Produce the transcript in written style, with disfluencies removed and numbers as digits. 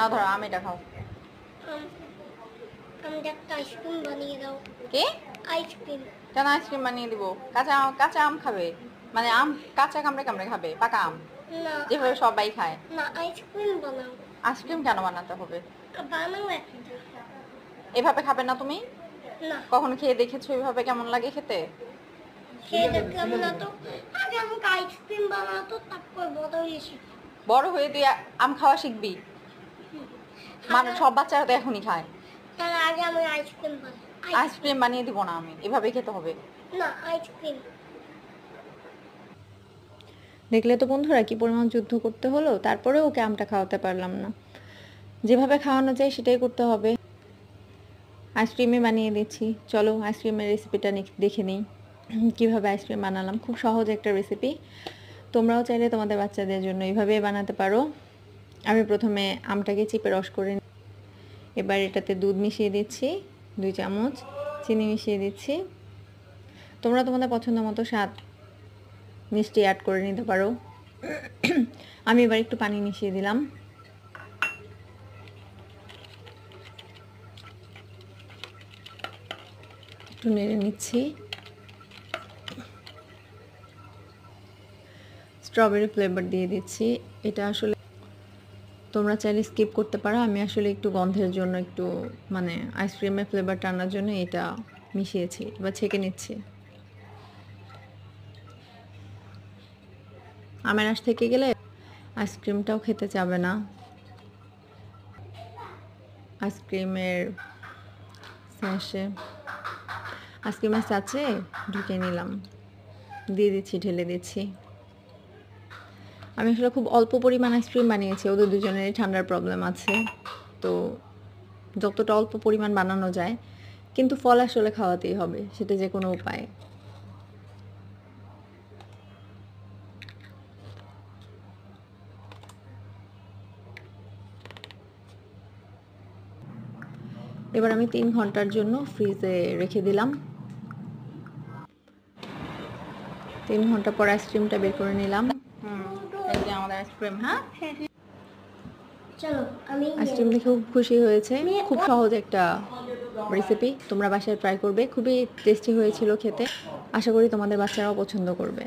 না ধরো আম এটা খাও। আমি একটা আইসক্রিম বানিয়ে দাও। কি আইসক্রিম? কেন আইসক্রিম বানিয়ে দিব? কাঁচা আম খাবে? মানে আম কাঁচা কামড়ে কামড়ে খাবে? পাকা আম না, যেভাবে সবাই খায়? না আইসক্রিম বানাও। আইসক্রিম কেন বানাতে হবে? বানাও একটা। এভাবে খাবে না তুমি? না, কখনো খেয়ে দেখেছো এভাবে কেমন লাগে খেতে? খেয়ে দেখলাম না তো। আগে আমাকে আইসক্রিম বানাতো, তারপর বড় হয়েছি। বড় হয়ে তুই আম খাওয়া শিখবি? মানুষ সব বাচ্চারা তো এখনই খায়। তার আগে আমি আইসক্রিম বানাই। আইসক্রিম বানিয়ে দিব না আমি, এভাবে খেতে হবে। না, আইসক্রিম। দেখলে তো বন্ধুরা কি পরিমাণ যুদ্ধ করতে হলো, তারপরে ওকে আমটা খাওয়াতে পারলাম না। যেভাবে খাওয়ানো যায় সেটাই করতে হবে। আইসক্রিমই বানিয়ে দিচ্ছি। চলো আইসক্রিমের রেসিপিটা দেখে নিই কীভাবে আইসক্রিম বানালাম। খুব সহজ একটা রেসিপি, তোমরাও চাইলে তোমাদের বাচ্চাদের জন্য এইভাবেই বানাতে পারো। আমি প্রথমে আমটাকে চিপে রস করে এবার এটাতে দুধ মিশিয়ে দিচ্ছি 2 চামচ, চিনি মিশিয়ে দিচ্ছি। তোমরা তোমাদের পছন্দ মতো স্বাদ মিষ্টি অ্যাড করে নিতে পারো। আমি এবার একটু পানি মিশিয়ে দিলাম। একটু নেড়ে নিচ্ছি। স্ট্রবেরি ফ্লেভার দিয়ে দিচ্ছি। এটা আসলে তোমরা চাইলে স্কিপ করতে পারো, আমি আসলে একটু গন্ধের জন্য, একটু মানে আইসক্রিমের ফ্লেভারটা আনার জন্য এটা মিশিয়েছি। এবার ছেঁকে নিচ্ছি। আমের রস থেকে গেলে আইসক্রিমটাও খেতে চাবে না। আইসক্রিমের সাথে ঢুকে নিলাম, দিয়ে দিচ্ছি, ঢেলে দিচ্ছি। আমি আসলে খুব অল্প পরিমাণ আইসক্রিম বানিয়েছি, ওদের দুজনেরই ঠান্ডার প্রবলেম আছে, তো যতটা অল্প পরিমাণ বানানো যায়। কিন্তু ফল আসলে খাওয়াতেই হবে, সেটা যে কোনো উপায়। এবার আমি 3 ঘন্টার জন্য ফ্রিজে রেখে দিলাম। 3 ঘন্টা পর আইসক্রিমটা বের করে নিলাম। এই যে আমাদের আইসক্রিম। হ্যাঁ, চলো আমি আইসক্রিম দেখে খুব খুশি হয়েছে। খুব সহজ একটা রেসিপি, তোমরা বাসায় ট্রাই করবে। খুবই টেস্টি হয়েছিল খেতে। আশা করি তোমাদের বাচ্চারাও পছন্দ করবে।